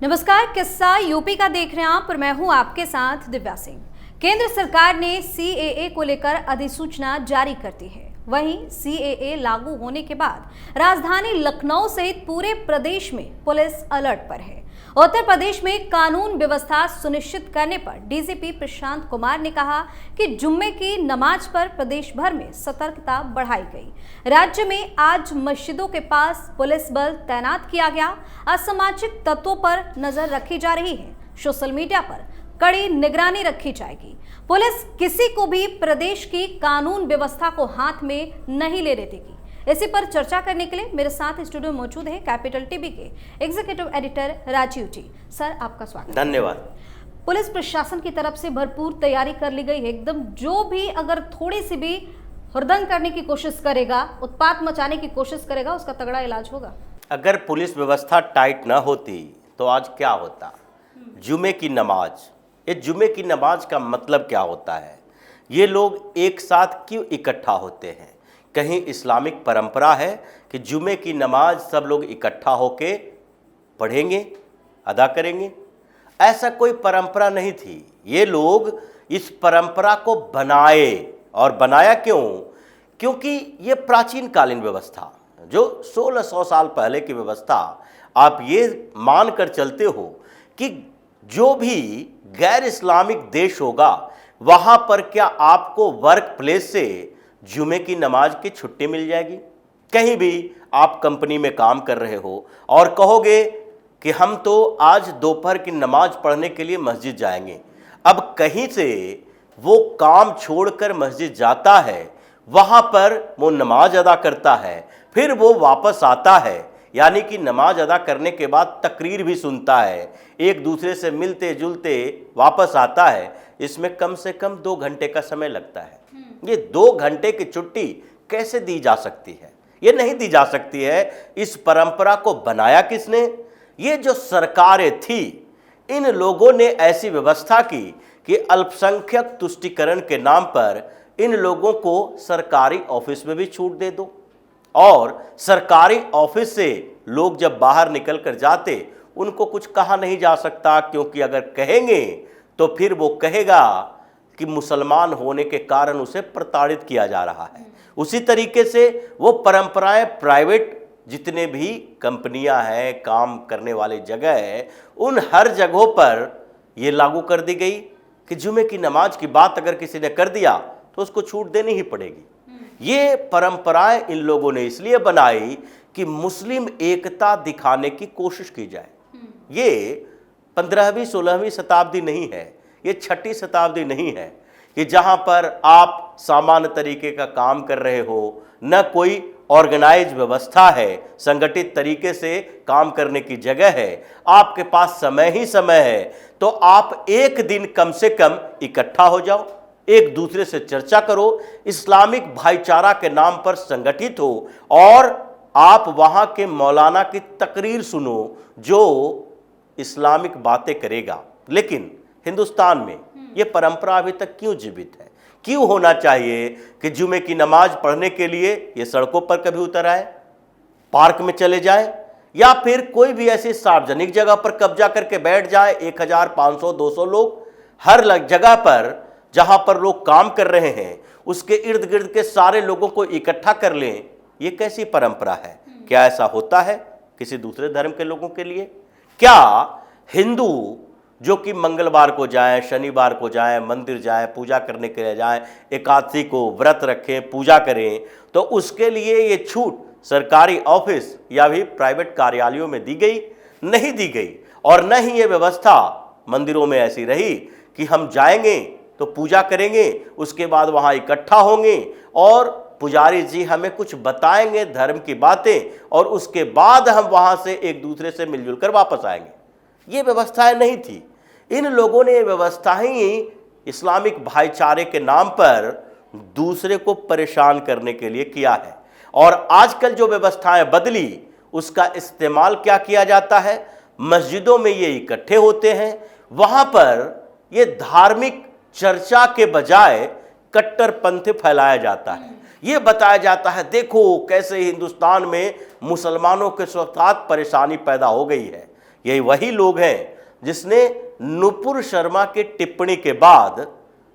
नमस्कार, किस्सा यूपी का देख रहे हैं आप और मैं हूं आपके साथ दिव्या सिंह। केंद्र सरकार ने सीएए को लेकर अधिसूचना जारी कर दी है। वहीं सीएए लागू होने के बाद राजधानी लखनऊ सहित पूरे प्रदेश में पुलिस अलर्ट पर है। उत्तर प्रदेश में कानून व्यवस्था सुनिश्चित करने पर डीजीपी प्रशांत कुमार ने कहा कि जुम्मे की नमाज पर प्रदेश भर में सतर्कता बढ़ाई गई। राज्य में आज मस्जिदों के पास पुलिस बल तैनात किया गया। असामाजिक तत्वों पर नजर रखी जा रही है। सोशल मीडिया पर कड़ी निगरानी रखी जाएगी। पुलिस किसी को भी प्रदेश की कानून व्यवस्था को हाथ में नहीं लेने देगी। इसी पर चर्चा करने के लिए मेरे साथ स्टूडियो में मौजूद है कैपिटल टीवी के एग्जीक्यूटिव एडिटर राजीव जी। सर, आपका स्वागत। धन्यवाद। पुलिस प्रशासन की तरफ से भरपूर तैयारी कर ली गई है। एकदम जो भी अगर थोड़ी सी भी हुड़दंग करने की कोशिश करेगा, उत्पात मचाने की कोशिश करेगा, उसका तगड़ा इलाज होगा। अगर पुलिस व्यवस्था टाइट ना होती तो आज क्या होता? जुमे की नमाज, ये जुमे की नमाज का मतलब क्या होता है? ये लोग एक साथ क्यों इकट्ठा होते हैं? कहीं इस्लामिक परंपरा है कि जुमे की नमाज सब लोग इकट्ठा होके पढ़ेंगे, अदा करेंगे? ऐसा कोई परंपरा नहीं थी। ये लोग इस परंपरा को बनाए, और बनाया क्यों? क्योंकि ये प्राचीन कालीन व्यवस्था, जो 1600 साल पहले की व्यवस्था, आप ये मान कर चलते हो कि जो भी गैर इस्लामिक देश होगा वहाँ पर क्या आपको वर्क प्लेस से जुमे की नमाज की छुट्टी मिल जाएगी? कहीं भी आप कंपनी में काम कर रहे हो और कहोगे कि हम तो आज दोपहर की नमाज पढ़ने के लिए मस्जिद जाएंगे। अब कहीं से वो काम छोड़कर मस्जिद जाता है, वहाँ पर वो नमाज अदा करता है, फिर वो वापस आता है, यानी कि नमाज अदा करने के बाद तकरीर भी सुनता है, एक दूसरे से मिलते जुलते वापस आता है। इसमें कम से कम 2 घंटे का समय लगता है। ये 2 घंटे की छुट्टी कैसे दी जा सकती है? ये नहीं दी जा सकती है। इस परंपरा को बनाया किसने? ये जो सरकारें थी, इन लोगों ने ऐसी व्यवस्था की कि अल्पसंख्यक तुष्टीकरण के नाम पर इन लोगों को सरकारी ऑफिस में भी छूट दे दो, और सरकारी ऑफिस से लोग जब बाहर निकल कर जाते उनको कुछ कहा नहीं जा सकता, क्योंकि अगर कहेंगे तो फिर वो कहेगा कि मुसलमान होने के कारण उसे प्रताड़ित किया जा रहा है। उसी तरीके से वो परंपराएं प्राइवेट जितने भी कंपनियां हैं, काम करने वाले जगह है, उन हर जगहों पर ये लागू कर दी गई कि जुमे की नमाज की बात अगर किसी ने कर दिया तो उसको छूट देनी ही पड़ेगी। ये परंपराएं इन लोगों ने इसलिए बनाई कि मुस्लिम एकता दिखाने की कोशिश की जाए। ये 15वीं 16वीं शताब्दी नहीं है, ये 6ठी शताब्दी नहीं है कि जहां पर आप सामान्य तरीके का काम कर रहे हो, न कोई ऑर्गेनाइज व्यवस्था है, संगठित तरीके से काम करने की जगह है, आपके पास समय ही समय है, तो आप एक दिन कम से कम इकट्ठा हो जाओ, एक दूसरे से चर्चा करो, इस्लामिक भाईचारा के नाम पर संगठित हो, और आप वहां के मौलाना की तकरीर सुनो जो इस्लामिक बातें करेगा। लेकिन हिंदुस्तान में ये परंपरा अभी तक क्यों जीवित है? क्यों होना चाहिए कि जुमे की नमाज पढ़ने के लिए ये सड़कों पर कभी उतर आए, पार्क में चले जाए, या फिर कोई भी ऐसी सार्वजनिक जगह पर कब्जा करके बैठ जाए? 1500 200 लोग हर जगह पर जहां पर लोग काम कर रहे हैं उसके इर्द गिर्द के सारे लोगों को इकट्ठा कर लें। ये कैसी परंपरा है? क्या ऐसा होता है किसी दूसरे धर्म के लोगों के लिए? क्या हिंदू जो कि मंगलवार को जाएं, शनिवार को जाएं, मंदिर जाएं, पूजा करने के लिए जाएं, एकादशी को व्रत रखें, पूजा करें, तो उसके लिए ये छूट सरकारी ऑफिस या भी प्राइवेट कार्यालयों में दी गई? नहीं दी गई। और न ही ये व्यवस्था मंदिरों में ऐसी रही कि हम जाएंगे तो पूजा करेंगे, उसके बाद वहाँ इकट्ठा होंगे और पुजारी जी हमें कुछ बताएंगे धर्म की बातें, और उसके बाद हम वहाँ से एक दूसरे से मिलजुल कर वापस आएंगे। ये व्यवस्थाएं नहीं थी। इन लोगों ने ये व्यवस्था ही इस्लामिक भाईचारे के नाम पर दूसरे को परेशान करने के लिए किया है। और आजकल जो व्यवस्थाएं बदली, उसका इस्तेमाल क्या किया जाता है? मस्जिदों में ये इकट्ठे होते हैं, वहां पर ये धार्मिक चर्चा के बजाय कट्टरपंथी फैलाया जाता है। ये बताया जाता है देखो कैसे हिंदुस्तान में मुसलमानों के साथ परेशानी पैदा हो गई है। यही वही लोग हैं जिसने नुपुर शर्मा के टिप्पणी के बाद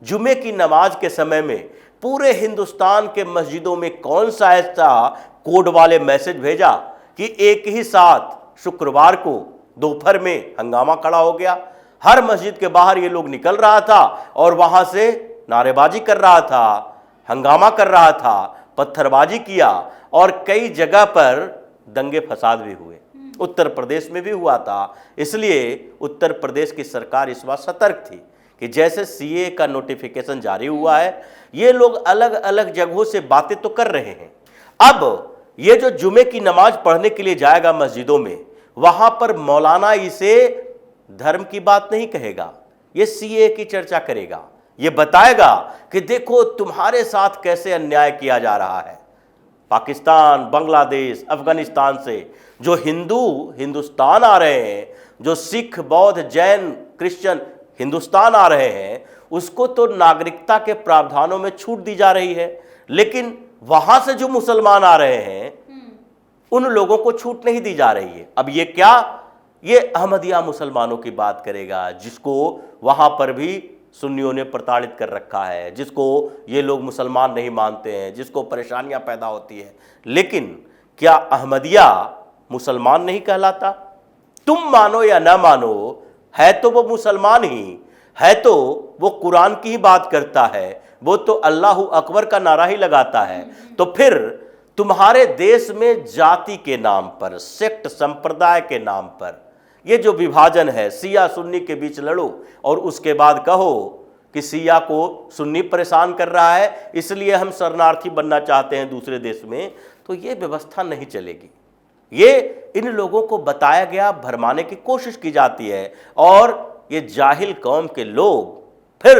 जुमे की नमाज के समय में पूरे हिंदुस्तान के मस्जिदों में कौन सा ऐसा कोड वाले मैसेज भेजा कि एक ही साथ शुक्रवार को दोपहर में हंगामा खड़ा हो गया। हर मस्जिद के बाहर ये लोग निकल रहा था और वहां से नारेबाजी कर रहा था, हंगामा कर रहा था, पत्थरबाजी किया और कई जगह पर दंगे फसाद भी हुए। उत्तर प्रदेश में भी हुआ था। इसलिए उत्तर प्रदेश की सरकार इस बार सतर्क थी कि जैसे सीए का नोटिफिकेशन जारी हुआ है, ये लोग अलग अलग जगहों से बातें तो कर रहे हैं। अब ये जो जुमे की नमाज पढ़ने के लिए जाएगा मस्जिदों में, वहां पर मौलाना इसे धर्म की बात नहीं कहेगा, ये सीए की चर्चा करेगा। ये बताएगा कि देखो तुम्हारे साथ कैसे अन्याय किया जा रहा है। पाकिस्तान, बांग्लादेश, अफगानिस्तान से जो हिंदू हिंदुस्तान आ रहे हैं, जो सिख, बौद्ध, जैन, क्रिश्चियन हिंदुस्तान आ रहे हैं, उसको तो नागरिकता के प्रावधानों में छूट दी जा रही है, लेकिन वहां से जो मुसलमान आ रहे हैं उन लोगों को छूट नहीं दी जा रही है। अब ये क्या, ये अहमदिया मुसलमानों की बात करेगा, जिसको वहां पर भी सुन्नियों ने प्रताड़ित कर रखा है, जिसको ये लोग मुसलमान नहीं मानते हैं, जिसको परेशानियां पैदा होती है। लेकिन क्या अहमदिया मुसलमान नहीं कहलाता? तुम मानो या ना मानो, है तो वो मुसलमान ही है, तो वो कुरान की ही बात करता है, वो तो अल्लाहु अकबर का नारा ही लगाता है। तो फिर तुम्हारे देश में जाति के नाम पर, सेक्ट संप्रदाय के नाम पर ये जो विभाजन है, सिया सुन्नी के बीच लड़ो और उसके बाद कहो कि सिया को सुन्नी परेशान कर रहा है इसलिए हम शरणार्थी बनना चाहते हैं दूसरे देश में, तो ये व्यवस्था नहीं चलेगी। ये इन लोगों को बताया गया, भरमाने की कोशिश की जाती है और ये जाहिल कौम के लोग फिर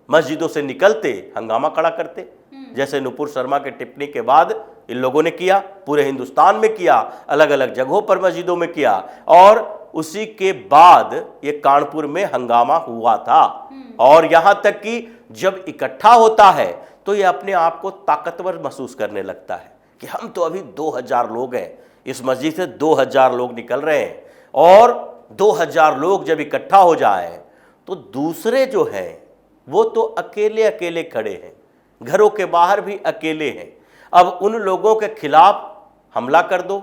मस्जिदों से निकलते हंगामा खड़ा करते, जैसे नुपुर शर्मा के टिप्पणी के बाद इन लोगों ने किया, पूरे हिंदुस्तान में किया, अलग अलग जगहों पर मस्जिदों में किया और उसी के बाद ये कानपुर में हंगामा हुआ था। और यहां तक कि जब इकट्ठा होता है तो ये अपने आप को ताकतवर महसूस करने लगता है कि हम तो अभी 2000 लोग हैं, इस मस्जिद से 2000 लोग निकल रहे हैं और 2000 लोग जब इकट्ठा हो जाए तो दूसरे जो हैं वो तो अकेले अकेले खड़े हैं, घरों के बाहर भी अकेले हैं। अब उन लोगों के खिलाफ हमला कर दो,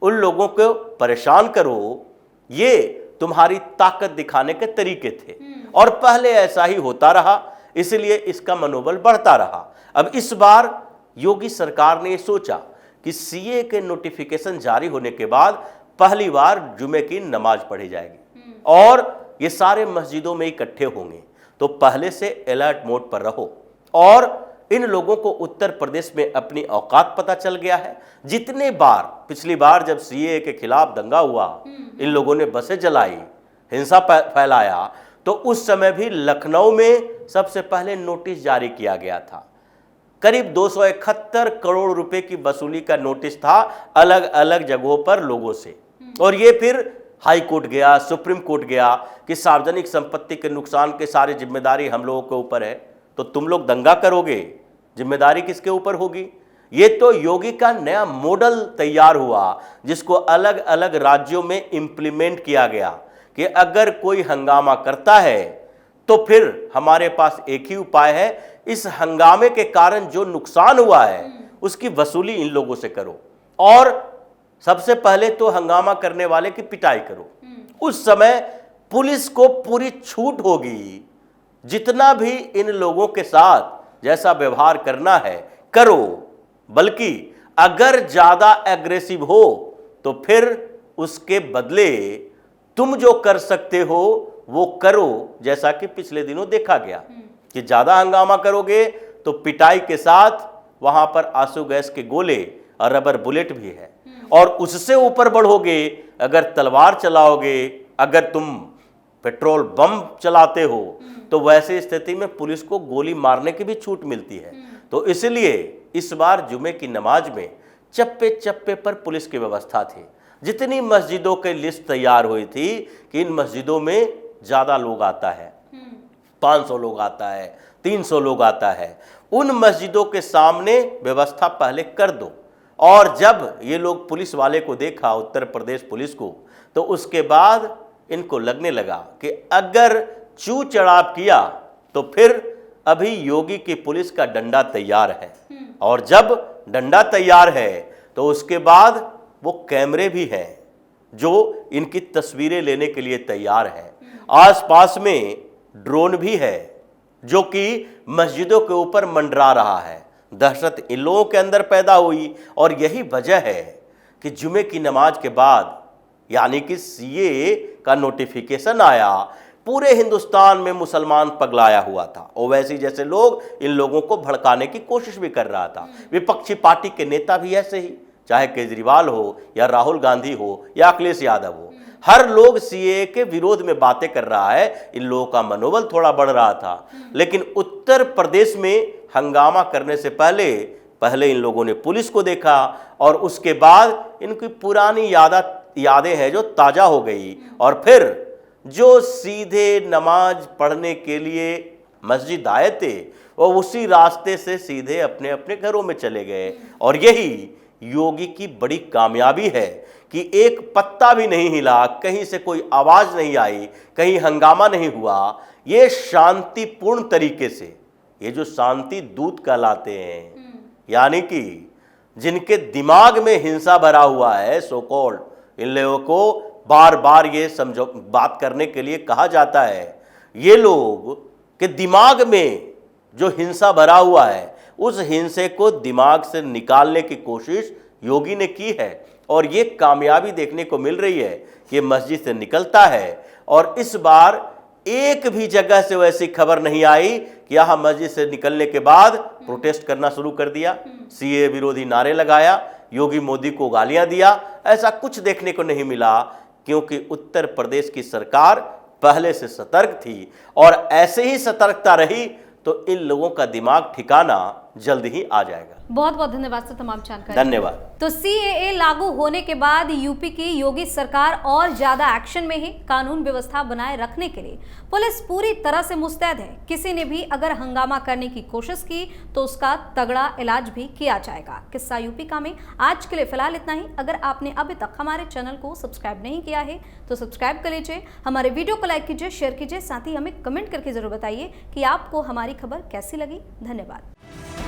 उन लोगों को परेशान करो, ये तुम्हारी ताकत दिखाने के तरीके थे और पहले ऐसा ही होता रहा, इसलिए इसका मनोबल बढ़ता रहा। अब इस बार योगी सरकार ने सोचा कि सीए के नोटिफिकेशन जारी होने के बाद पहली बार जुमे की नमाज पढ़ी जाएगी और ये सारे मस्जिदों में इकट्ठे होंगे, तो पहले से अलर्ट मोड पर रहो। और इन लोगों को उत्तर प्रदेश में अपनी औकात पता चल गया है। जितने बार, पिछली बार जब सीए के खिलाफ दंगा हुआ, इन लोगों ने बसें जलाई, हिंसा फैलाया, तो उस समय भी लखनऊ में सबसे पहले नोटिस जारी किया गया था। करीब 271 करोड़ रुपए की वसूली का नोटिस था अलग अलग जगहों पर लोगों से, और ये फिर हाई कोर्ट गया, सुप्रीम कोर्ट गया कि सार्वजनिक संपत्ति के नुकसान की सारी जिम्मेदारी हम लोगों के ऊपर है, तो तुम लोग दंगा करोगे, जिम्मेदारी किसके ऊपर होगी? ये तो योगी का नया मॉडल तैयार हुआ जिसको अलग अलग राज्यों में इंप्लीमेंट किया गया कि अगर कोई हंगामा करता है तो फिर हमारे पास एक ही उपाय है, इस हंगामे के कारण जो नुकसान हुआ है उसकी वसूली इन लोगों से करो और सबसे पहले तो हंगामा करने वाले की पिटाई करो। उस समय पुलिस को पूरी छूट होगी, जितना भी इन लोगों के साथ जैसा व्यवहार करना है करो, बल्कि अगर ज्यादा एग्रेसिव हो तो फिर उसके बदले तुम जो कर सकते हो वो करो, जैसा कि पिछले दिनों देखा गया कि ज्यादा हंगामा करोगे तो पिटाई के साथ वहां पर आंसू गैस के गोले और रबर बुलेट भी है, और उससे ऊपर बढ़ोगे अगर तलवार चलाओगे, अगर तुम पेट्रोल बम चलाते हो, तो वैसी स्थिति में पुलिस को गोली मारने की भी छूट मिलती है। तो इसलिए इस बार जुमे की नमाज में चप्पे चप्पे पर पुलिस की व्यवस्था थी। जितनी मस्जिदों की लिस्ट तैयार हुई थी कि इन मस्जिदों में ज्यादा लोग आता है, 500 लोग आता है, 300 लोग आता है, उन मस्जिदों के सामने व्यवस्था पहले कर दो। और जब ये लोग पुलिस वाले को देखा, उत्तर प्रदेश पुलिस को, तो उसके बाद इनको लगने लगा कि अगर चू चढ़ाव किया तो फिर अभी योगी की पुलिस का डंडा तैयार है, और जब डंडा तैयार है तो उसके बाद वो कैमरे भी हैं जो इनकी तस्वीरें लेने के लिए तैयार है। आसपास में ड्रोन भी है जो कि मस्जिदों के ऊपर मंडरा रहा है। दहशत इन लोगों के अंदर पैदा हुई और यही वजह है कि जुमे की नमाज के बाद यानी कि सीएए का नोटिफिकेशन आया, पूरे हिंदुस्तान में मुसलमान पगलाया हुआ था। ओवैसी जैसे लोग इन लोगों को भड़काने की कोशिश भी कर रहा था। विपक्षी पार्टी के नेता भी ऐसे ही, चाहे केजरीवाल हो या राहुल गांधी हो या अखिलेश यादव हो, हर लोग सीएए के विरोध में बातें कर रहा है। इन लोगों का मनोबल थोड़ा बढ़ रहा था। लेकिन उत्तर प्रदेश में हंगामा करने से पहले इन लोगों ने पुलिस को देखा और उसके बाद इनकी पुरानी यादें हैं जो ताजा हो गई, और फिर जो सीधे नमाज पढ़ने के लिए मस्जिद आए थे वो उसी रास्ते से सीधे अपने अपने घरों में चले गए। और यही योगी की बड़ी कामयाबी है कि एक पत्ता भी नहीं हिला, कहीं से कोई आवाज नहीं आई, कहीं हंगामा नहीं हुआ। ये शांतिपूर्ण तरीके से, ये जो शांति दूत कहलाते हैं, यानी कि जिनके दिमाग में हिंसा भरा हुआ है, सो कॉल्ड, इन लोगों को बार बार ये बात करने के लिए कहा जाता है। ये लोग के दिमाग में जो हिंसा भरा हुआ है, उस हिंसे को दिमाग से निकालने की कोशिश योगी ने की है, और ये कामयाबी देखने को मिल रही है कि मस्जिद से निकलता है। और इस बार एक भी जगह से वैसी खबर नहीं आई कि यहाँ मस्जिद से निकलने के बाद प्रोटेस्ट करना शुरू कर दिया, सीए विरोधी नारे लगाया, योगी मोदी को गालियां दिया। ऐसा कुछ देखने को नहीं मिला, क्योंकि उत्तर प्रदेश की सरकार पहले से सतर्क थी, और ऐसे ही सतर्कता रही तो इन लोगों का दिमाग ठिकाना जल्द ही आ जाएगा। बहुत बहुत धन्यवाद सर तमाम जानकारी। धन्यवाद। तो सीएए लागू होने के बाद यूपी की योगी सरकार और ज्यादा एक्शन में है। कानून व्यवस्था बनाए रखने के लिए पुलिस पूरी तरह से मुस्तैद है। किसी ने भी अगर हंगामा करने की कोशिश की तो उसका तगड़ा इलाज भी किया जाएगा। किस्सा यूपी का में आज के लिए फिलहाल इतना ही। अगर आपने अभी तक हमारे चैनल को सब्सक्राइब नहीं किया है तो सब्सक्राइब कर लीजिए, हमारे वीडियो को लाइक कीजिए, शेयर कीजिए, साथ ही हमें कमेंट करके जरूर बताइए कि आपको हमारी खबर कैसी लगी। धन्यवाद।